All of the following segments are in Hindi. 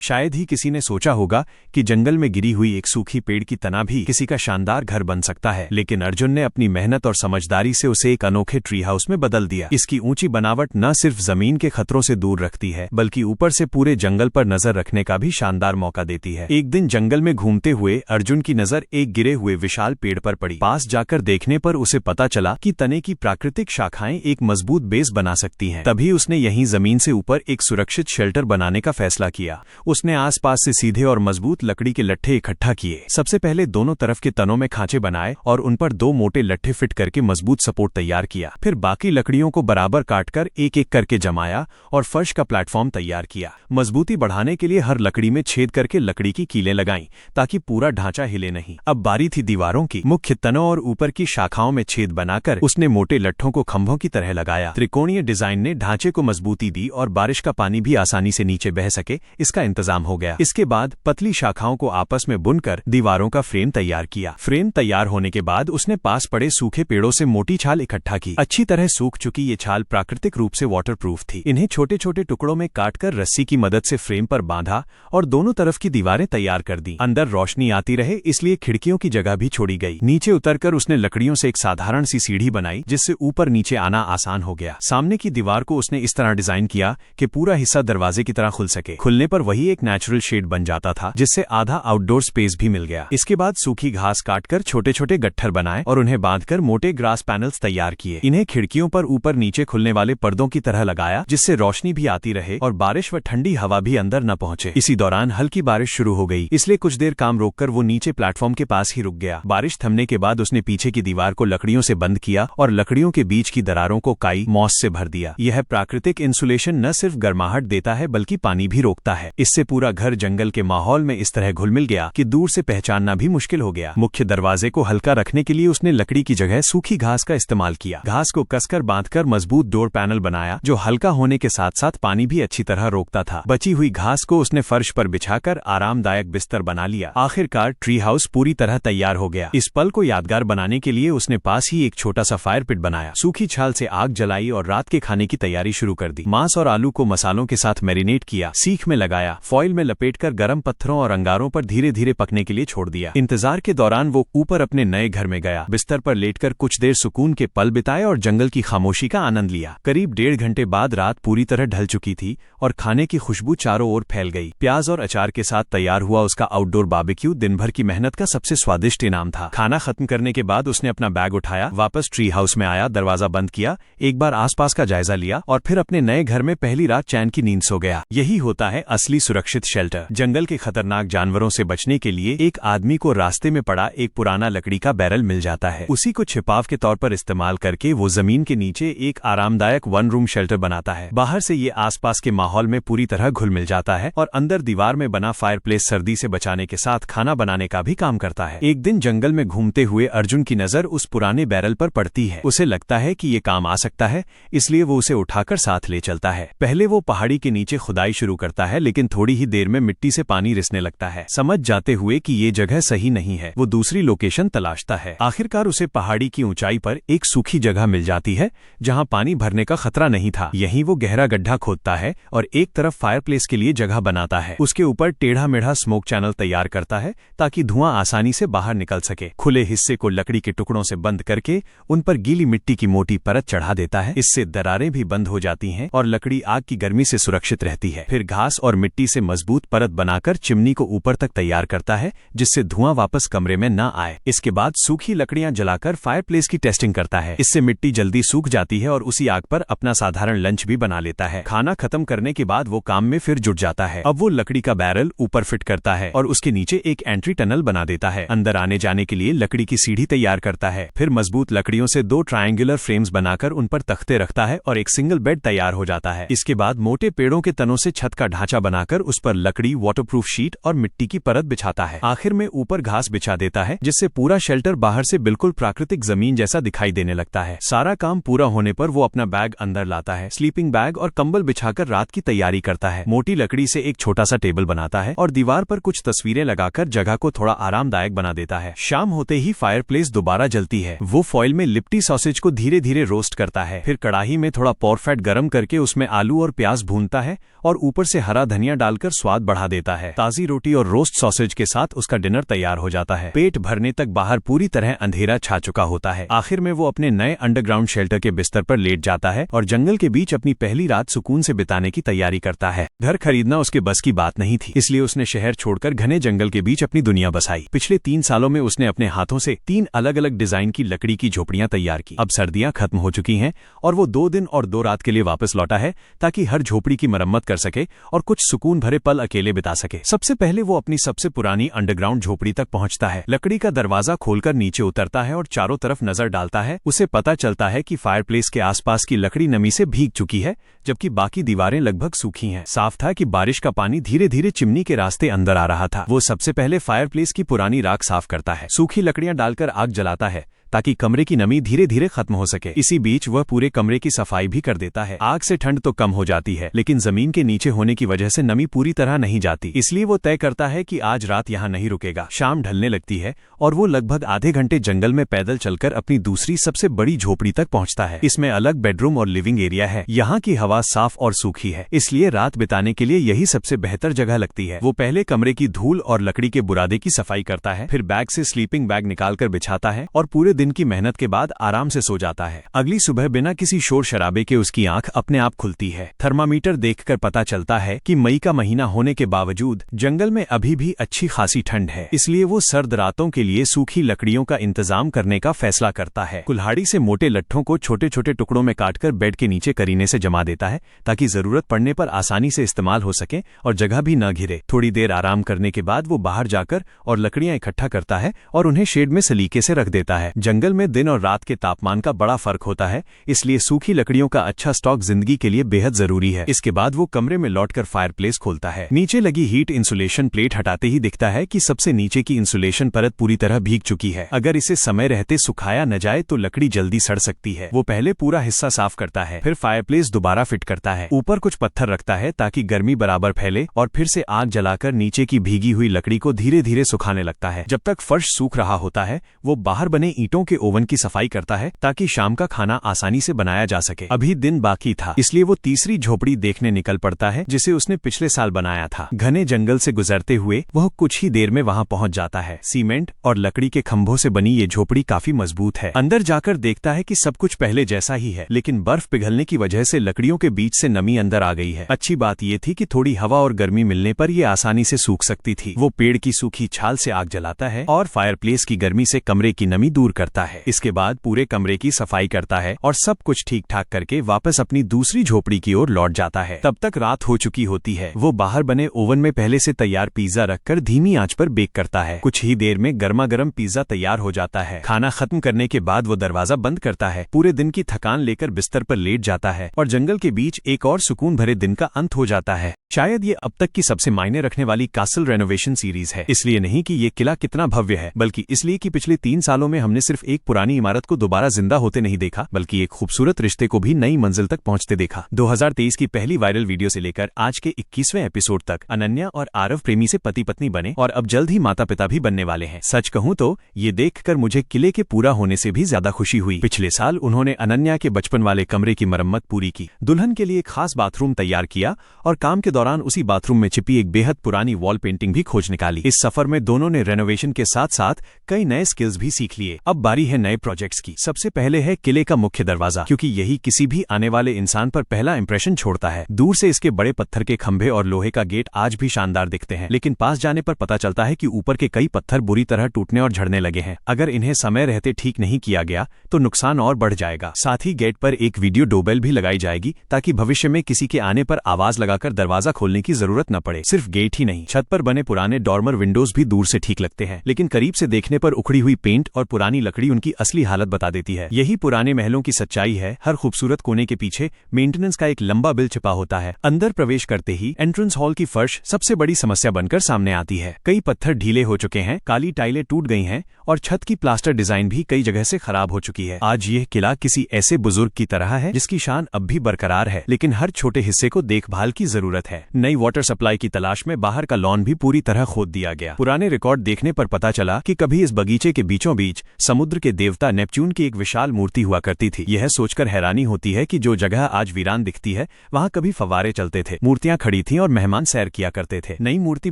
शायद ही किसी ने सोचा होगा कि जंगल में गिरी हुई एक सूखी पेड़ की तना भी किसी का शानदार घर बन सकता है, लेकिन अर्जुन ने अपनी मेहनत और समझदारी से उसे एक अनोखे ट्री हाउस में बदल दिया। इसकी ऊंची बनावट न सिर्फ जमीन के खतरों से दूर रखती है, बल्कि ऊपर से पूरे जंगल पर नजर रखने का भी शानदार मौका देती है। एक दिन जंगल में घूमते हुए अर्जुन की नजर एक गिरे हुए विशाल पेड़ पर पड़ी। पास जाकर देखने पर उसे पता चला कि तने की प्राकृतिक शाखाएं एक मजबूत बेस बना सकती हैं। तभी उसने यहीं जमीन से ऊपर एक सुरक्षित शेल्टर बनाने का फैसला किया। उसने आसपास से सीधे और मजबूत लकड़ी के लट्ठे इकट्ठा किए। सबसे पहले दोनों तरफ के तनों में खांचे बनाए और उन पर 2 मोटे लट्ठे फिट करके मजबूत सपोर्ट तैयार किया। फिर बाकी लकड़ियों को बराबर काटकर एक एक करके जमाया और फर्श का प्लेटफॉर्म तैयार किया। मजबूती बढ़ाने के लिए हर लकड़ी में छेद करके लकड़ी की कीलें लगाईं ताकि पूरा ढांचा हिले नहीं। अब बारी थी दीवारों की। मुख्य तनों और ऊपर की शाखाओं में छेद बनाकर उसने मोटे लट्ठों को खंभों की तरह लगाया। त्रिकोणीय डिजाइन ने ढांचे को मजबूती दी और बारिश का पानी भी आसानी से नीचे बह सके इसका इंतजाम हो गया। इसके बाद पतली शाखाओं को आपस में बुनकर दीवारों का फ्रेम तैयार किया। फ्रेम तैयार होने के बाद उसने पास पड़े सूखे पेड़ों से मोटी छाल इकट्ठा की। अच्छी तरह सूख चुकी ये छाल प्राकृतिक रूप से वाटरप्रूफ थी। इन्हें छोटे छोटे टुकड़ों में काटकर रस्सी की मदद से फ्रेम पर बांधा और दोनों तरफ की दीवारें तैयार कर दी। अंदर रोशनी आती रहे इसलिए खिड़कियों की जगह भी छोड़ी गई। नीचे उतरकर उसने लकड़ियों से एक साधारण सी सीढ़ी बनाई जिससे ऊपर नीचे आना आसान हो गया। सामने की दीवार को उसने इस तरह डिजाइन किया कि पूरा हिस्सा दरवाजे की तरह खुल सके। खुलने पर वही एक नेचुरल शेड बन जाता था जिससे आधा आउटडोर स्पेस भी मिल गया। इसके बाद सूखी घास काटकर छोटे छोटे गट्ठर बनाए और उन्हें बांधकर मोटे ग्रास पैनल्स तैयार किए। इन्हें खिड़कियों पर ऊपर नीचे खुलने वाले पर्दों की तरह लगाया जिससे रोशनी भी आती रहे और बारिश व ठंडी हवा भी अंदर न पहुंचे। इसी दौरान हल्की बारिश शुरू हो गई, इसलिए कुछ देर काम रोककर वो नीचे प्लेटफॉर्म के पास ही रुक गया। बारिश थमने के बाद उसने पीछे की दीवार को लकड़ियों से बंद किया और लकड़ियों के बीच की दरारों को काई मॉस से भर दिया। यह प्राकृतिक इंसुलेशन न सिर्फ गर्माहट देता है बल्कि पानी भी रोकता है। इससे पूरा घर जंगल के माहौल में इस तरह घुल मिल गया कि दूर से पहचानना भी मुश्किल हो गया। मुख्य दरवाजे को हल्का रखने के लिए उसने लकड़ी की जगह सूखी घास का इस्तेमाल किया। घास को कसकर बांधकर मजबूत डोर पैनल बनाया जो हल्का होने के साथ साथ पानी भी अच्छी तरह रोकता था। बची हुई घास को उसने फर्श पर बिछाकर आरामदायक बिस्तर बना लिया। आखिरकार ट्री हाउस पूरी तरह तैयार हो गया। इस पल को यादगार बनाने के लिए उसने पास ही एक छोटा सा फायर पिट बनाया। सूखी छाल से आग जलाई और रात के खाने की तैयारी शुरू कर दी। मांस और आलू को मसालों के साथ मैरिनेट किया, सीख में लगाया, फॉइल में लपेटकर गर्म पत्थरों और अंगारों पर धीरे धीरे पकने के लिए छोड़ दिया। इंतजार के दौरान वो ऊपर अपने नए घर में गया। बिस्तर पर लेटकर कुछ देर सुकून के पल बिताए और जंगल की खामोशी का आनंद लिया। करीब 1.5 घंटे बाद रात पूरी तरह ढल चुकी थी और खाने की खुशबू चारों ओर फैल गई। प्याज और अचार के साथ तैयार हुआ उसका आउटडोर बारबेक्यू दिन भर की मेहनत का सबसे स्वादिष्ट इनाम था। खाना खत्म करने के बाद उसने अपना बैग उठाया, वापस ट्री हाउस में आया, दरवाजा बंद किया, एक बार आसपास का जायजा लिया और फिर अपने नए घर में पहली रात चैन की नींद सो गया। यही होता है असली सुरक्षित शेल्टर। जंगल के खतरनाक जानवरों से बचने के लिए एक आदमी को रास्ते में पड़ा एक पुराना लकड़ी का बैरल मिल जाता है। उसी को छिपाव के तौर पर इस्तेमाल करके वो जमीन के नीचे एक आरामदायक 1 रूम शेल्टर बनाता है। बाहर से ये आसपास के माहौल में पूरी तरह घुल मिल जाता है और अंदर दीवार में बना फायरप्लेस सर्दी से बचाने के साथ खाना बनाने का भी काम करता है। एक दिन जंगल में घूमते हुए अर्जुन की नजर उस पुराने बैरल पर पड़ती है। उसे लगता है कि ये काम आ सकता है, इसलिए वो उसे उठाकर साथ ले चलता है। पहले वो पहाड़ी के नीचे खुदाई शुरू करता है, लेकिन थोड़ी ही देर में मिट्टी से पानी रिसने लगता है। समझ जाते हुए कि ये जगह सही नहीं है, वो दूसरी लोकेशन तलाशता है। आखिरकार उसे पहाड़ी की ऊंचाई पर एक सूखी जगह मिल जाती है जहां पानी भरने का खतरा नहीं था। यहीं वो गहरा गड्ढा खोदता है और एक तरफ फायरप्लेस के लिए जगह बनाता है। उसके ऊपर टेढ़ा मेढ़ा स्मोक चैनल तैयार करता है ताकि धुआं आसानी से बाहर निकल सके। खुले हिस्से को लकड़ी के टुकड़ों से बंद करके उन पर गीली मिट्टी की मोटी परत चढ़ा देता है। इससे दरारें भी बंद हो जाती हैं और लकड़ी आग की गर्मी से सुरक्षित रहती है। फिर घास और मिट्टी से मजबूत परत बनाकर चिमनी को ऊपर तक तैयार करता है जिससे धुआं वापस कमरे में न आए। इसके बाद सूखी लकड़ियां जलाकर फायरप्लेस की टेस्टिंग करता है। इससे मिट्टी जल्दी सूख जाती है और उसी आग पर अपना साधारण लंच भी बना लेता है। खाना खत्म करने के बाद वो काम में फिर जुट जाता है। अब वो लकड़ी का बैरल ऊपर फिट करता है और उसके नीचे एक एंट्री टनल बना देता है। अंदर आने जाने के लिए लकड़ी की सीढ़ी तैयार करता है। फिर मजबूत लकड़ियों से 2 ट्रायंगुलर फ्रेम्स बनाकर उन पर तख्ते रखता है और एक सिंगल बेड तैयार हो जाता है। इसके बाद मोटे पेड़ों के तनों से छत का ढांचा बनाकर उस पर लकड़ी, वाटरप्रूफ शीट और मिट्टी की परत बिछाता है। आखिर में ऊपर घास बिछा देता है जिससे पूरा शेल्टर बाहर से बिल्कुल प्राकृतिक जमीन जैसा दिखाई देने लगता है। सारा काम पूरा होने पर वो अपना बैग अंदर लाता है, स्लीपिंग बैग और कंबल बिछाकर रात की तैयारी करता है। मोटी लकड़ी से एक छोटा सा टेबल बनाता है और दीवार पर कुछ तस्वीरें लगाकर जगह को थोड़ा आरामदायक बना देता है। शाम होते ही फायरप्लेस दोबारा जलती है। वो फॉइल में लिप्टी सॉसेज को धीरे धीरे रोस्ट करता है। फिर कढ़ाई में थोड़ा पॉर फैट गर्म करके उसमें आलू और प्याज भूनता है और ऊपर से हरा धनिया डाल डालकर स्वाद बढ़ा देता है। ताज़ी रोटी और रोस्ट सॉसेज के साथ उसका डिनर तैयार हो जाता है। पेट भरने तक बाहर पूरी तरह अंधेरा छा चुका होता है। आखिर में वो अपने नए अंडरग्राउंड शेल्टर के बिस्तर पर लेट जाता है और जंगल के बीच अपनी पहली रात सुकून से बिताने की तैयारी करता है। घर खरीदना उसके बस की बात नहीं थी, इसलिए उसने शहर छोड़कर घने जंगल के बीच अपनी दुनिया बसाई। पिछले 3 सालों में उसने अपने हाथों से 3 अलग अलग डिजाइन की लकड़ी की झोपड़ियां तैयार की। अब सर्दियां खत्म हो चुकी हैं और वो 2 दिन और 2 रात के लिए वापस लौटा है ताकि हर झोपड़ी की मरम्मत कर सके और कुछ सुकून भरे पल अकेले बिता सके। सबसे पहले वो अपनी सबसे पुरानी अंडरग्राउंड झोपड़ी तक पहुंचता है। लकड़ी का दरवाजा खोलकर नीचे उतरता है और चारों तरफ नजर डालता है। उसे पता चलता है कि फायरप्लेस के आसपास की लकड़ी नमी से भीग चुकी है, जबकि बाकी दीवारें लगभग सूखी हैं। साफ था कि बारिश का पानी धीरे धीरे चिमनी के रास्ते अंदर आ रहा था। वो सबसे पहले फायरप्लेस की पुरानी राख साफ करता है, सूखी लकड़ियां डालकर आग जलाता है ताकि कमरे की नमी धीरे धीरे खत्म हो सके। इसी बीच वह पूरे कमरे की सफाई भी कर देता है। आग से ठंड तो कम हो जाती है, लेकिन जमीन के नीचे होने की वजह से नमी पूरी तरह नहीं जाती, इसलिए वो तय करता है कि आज रात यहाँ नहीं रुकेगा। शाम ढलने लगती है और वो लगभग आधे घंटे जंगल में पैदल चलकर अपनी दूसरी सबसे बड़ी झोपड़ी तक पहुँचता है। इसमें अलग बेडरूम और लिविंग एरिया है। यहाँ की हवा साफ और सूखी है, इसलिए रात बिताने के लिए यही सबसे बेहतर जगह लगती है। वो पहले कमरे की धूल और लकड़ी के बुरादे की सफाई करता है, फिर बैग से स्लीपिंग बैग निकालकर बिछाता है और पूरे दिन की मेहनत के बाद आराम से सो जाता है। अगली सुबह बिना किसी शोर शराबे के उसकी आंख अपने आप खुलती है। थर्मामीटर देखकर पता चलता है कि मई का महीना होने के बावजूद जंगल में अभी भी अच्छी खासी ठंड है, इसलिए वो सर्द रातों के लिए सूखी लकड़ियों का इंतजाम करने का फैसला करता है। कुल्हाड़ी से मोटे लट्ठों को छोटे छोटे टुकड़ों में काटकर बेड के नीचे करीने से जमा देता है ताकि जरूरत पड़ने पर आसानी से इस्तेमाल हो सके और जगह भी न घिरे। थोड़ी देर आराम करने के बाद वो बाहर जाकर और लकड़ियां इकट्ठा करता है और उन्हें शेड में सलीके से रख देता है। जंगल में दिन और रात के तापमान का बड़ा फर्क होता है, इसलिए सूखी लकड़ियों का अच्छा स्टॉक जिंदगी के लिए बेहद जरूरी है। इसके बाद वो कमरे में लौटकर फायरप्लेस खोलता है। नीचे लगी हीट इंसुलेशन प्लेट हटाते ही दिखता है कि सबसे नीचे की इंसुलेशन परत पूरी तरह भीग चुकी है। अगर इसे समय रहते सुखाया न जाए तो लकड़ी जल्दी सड़ सकती है। वो पहले पूरा हिस्सा साफ करता है, फिर फायरप्लेस दोबारा फिट करता है, ऊपर कुछ पत्थर रखता है ताकि गर्मी बराबर फैले और फिर से आग जलाकर नीचे की भीगी हुई लकड़ी को धीरे धीरे सुखाने लगता है। जब तक फर्श सूख रहा होता है वो बाहर बने ईंटों के ओवन की सफाई करता है ताकि शाम का खाना आसानी से बनाया जा सके। अभी दिन बाकी था, इसलिए वो तीसरी झोपड़ी देखने निकल पड़ता है जिसे उसने पिछले साल बनाया था। घने जंगल से गुजरते हुए वह कुछ ही देर में वहां पहुंच जाता है। सीमेंट और लकड़ी के खंभों से बनी ये झोपड़ी काफी मजबूत है। अंदर जाकर देखता है कि सब कुछ पहले जैसा ही है, लेकिन बर्फ पिघलने की वजह से लकड़ियों के बीच से नमी अंदर आ गई है। अच्छी बात ये थी कि थोड़ी हवा और गर्मी मिलने पर ये आसानी से सूख सकती थी। वो पेड़ की सूखी छाल से आग जलाता है और फायरप्लेस की गर्मी से कमरे की नमी दूर करता है। इसके बाद पूरे कमरे की सफाई करता है और सब कुछ ठीक ठाक करके वापस अपनी दूसरी झोपड़ी की ओर लौट जाता है। तब तक रात हो चुकी होती है। वो बाहर बने ओवन में पहले से तैयार पिज्जा रखकर धीमी आंच पर बेक करता है। कुछ ही देर में गर्मा गर्म पिज्जा तैयार हो जाता है। खाना खत्म करने के बाद वो दरवाजा बंद करता है, पूरे दिन की थकान लेकर बिस्तर पर लेट जाता है और जंगल के बीच एक और सुकून भरे दिन का अंत हो जाता है। शायद ये अब तक की सबसे मायने रखने वाली कासल रेनोवेशन सीरीज है। इसलिए नहीं कि ये किला कितना भव्य है, बल्कि इसलिए कि पिछले 3 सालों में हमने सिर्फ एक पुरानी इमारत को दोबारा जिंदा होते नहीं देखा, बल्कि एक खूबसूरत रिश्ते को भी नई मंजिल तक पहुंचते देखा। 2023 की पहली वायरल वीडियो से लेकर आज के 21वें एपिसोड तक अनन्या और आरव प्रेमी से पति पत्नी बने और अब जल्द ही माता पिता भी बनने वाले हैं। सच कहूं तो ये देखकर मुझे किले के पूरा होने से भी ज्यादा खुशी हुई। पिछले साल उन्होंने अनन्या के बचपन वाले कमरे की मरम्मत पूरी की, दुल्हन के लिए एक खास बाथरूम तैयार किया और काम के दौरान उसी बाथरूम में छिपी एक बेहद पुरानी वॉल पेंटिंग भी खोज निकाली। इस सफर में दोनों ने रेनोवेशन के साथ साथ कई नए स्किल्स भी सीख लिए। अब बारी है नए प्रोजेक्ट्स की। सबसे पहले है किले का मुख्य दरवाजा, क्योंकि यही किसी भी आने वाले इंसान पर पहला इंप्रेशन छोड़ता है। दूर से इसके बड़े पत्थर के खंभे और लोहे का गेट आज भी शानदार दिखते हैं, लेकिन पास जाने पर पता चलता है कि ऊपर के कई पत्थर बुरी तरह टूटने और झड़ने लगे हैं। अगर इन्हें समय रहते ठीक नहीं किया गया तो नुकसान और बढ़ जाएगा। साथ ही गेट पर एक वीडियो डोरबेल भी लगाई जाएगी ताकि भविष्य में किसी के आने पर आवाज लगाकर दरवाजा खोलने की जरूरत न पड़े। सिर्फ गेट ही नहीं, छत पर बने पुराने डॉर्मर विंडोज भी दूर से ठीक लगते हैं, लेकिन करीब से देखने पर उखड़ी हुई पेंट और पुरानी लकड़ी उनकी असली हालत बता देती है। यही पुराने महलों की सच्चाई है। हर खूबसूरत कोने के पीछे मेंटेनेंस का एक लंबा बिल छिपा होता है। अंदर प्रवेश करते ही एंट्रेंस हॉल की फर्श सबसे बड़ी समस्या बनकर सामने आती है। कई पत्थर ढीले हो चुके हैं, काली टाइलें टूट गई हैं और छत की प्लास्टर डिजाइन भी कई जगह से खराब हो चुकी है। आज यह किला किसी ऐसे बुजुर्ग की तरह है जिसकी शान अब भी बरकरार है, लेकिन हर छोटे हिस्से को देखभाल की जरूरत है। है। नई वाटर सप्लाई की तलाश में बाहर का लॉन भी पूरी तरह खोद दिया गया। पुराने रिकॉर्ड देखने पर पता चला कि कभी इस बगीचे के बीचों बीच समुद्र के देवता नेपच्यून की एक विशाल मूर्ति हुआ करती थी। यह सोचकर हैरानी होती है कि जो जगह आज वीरान दिखती है वहाँ कभी फव्वारे चलते थे, मूर्तियां खड़ी थीं और मेहमान सैर किया करते थे। नई मूर्ति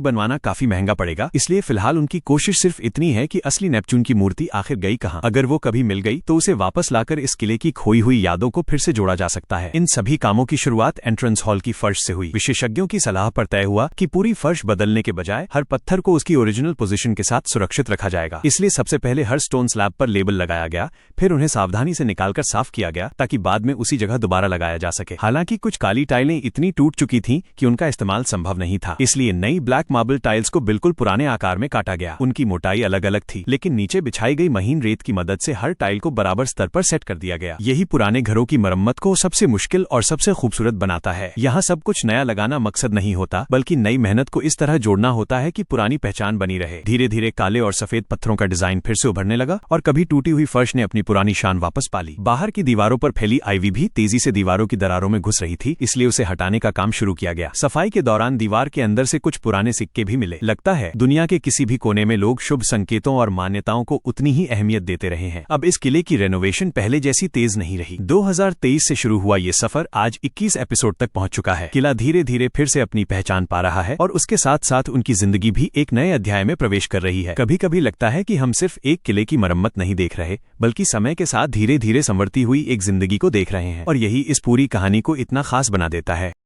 बनवाना काफी महंगा पड़ेगा, इसलिए फिलहाल उनकी कोशिश सिर्फ इतनी है कि असली नेपच्यून की मूर्ति आखिर गई कहाँ। अगर वो कभी मिल गई तो उसे वापस लाकर इस किले की खोई हुई यादों को फिर से जोड़ा जा सकता है। इन सभी कामों की शुरुआत एंट्रेंस हॉल की फर्श से हुई। विशेषज्ञों की सलाह पर तय हुआ कि पूरी फर्श बदलने के बजाय हर पत्थर को उसकी ओरिजिनल पोजीशन के साथ सुरक्षित रखा जाएगा। इसलिए सबसे पहले हर स्टोन स्लैब पर लेबल लगाया गया, फिर उन्हें सावधानी से निकालकर साफ किया गया ताकि बाद में उसी जगह दोबारा लगाया जा सके। हालांकि कुछ काली टाइलें इतनी टूट चुकी थीं कि उनका इस्तेमाल संभव नहीं था, इसलिए नई ब्लैक मार्बल टाइल्स को बिल्कुल पुराने आकार में काटा गया। उनकी मोटाई अलग अलग थी, लेकिन नीचे बिछाई गई महीन रेत की मदद से हर टाइल को बराबर स्तर पर सेट कर दिया गया। यही पुराने घरों की मरम्मत को सबसे मुश्किल और सबसे खूबसूरत बनाता है। यहाँ सब कुछ नया लगाना मकसद नहीं होता, बल्कि नई मेहनत को इस तरह जोड़ना होता है कि पुरानी पहचान बनी रहे। धीरे धीरे काले और सफेद पत्थरों का डिजाइन फिर से उभरने लगा और कभी टूटी हुई फर्श ने अपनी पुरानी शान वापस पा ली। बाहर की दीवारों पर फैली आईवी भी तेजी से दीवारों की दरारों में घुस रही थी, इसलिए उसे हटाने का काम शुरू किया गया। सफाई के दौरान दीवार के अंदर से कुछ पुराने सिक्के भी मिले। लगता है दुनिया के किसी भी कोने में लोग शुभ संकेतों और मान्यताओं को उतनी ही अहमियत देते रहे हैं। अब इस किले की रेनोवेशन पहले जैसी तेज नहीं रही। 2023 से शुरू हुआ ये सफर आज 21 एपिसोड तक पहुंच चुका है। किला धीरे धीरे फिर से अपनी पहचान पा रहा है और उसके साथ साथ उनकी जिंदगी भी एक नए अध्याय में प्रवेश कर रही है। कभी कभी लगता है कि हम सिर्फ एक किले की मरम्मत नहीं देख रहे, बल्कि समय के साथ धीरे धीरे संवरती हुई एक जिंदगी को देख रहे हैं, और यही इस पूरी कहानी को इतना खास बना देता है।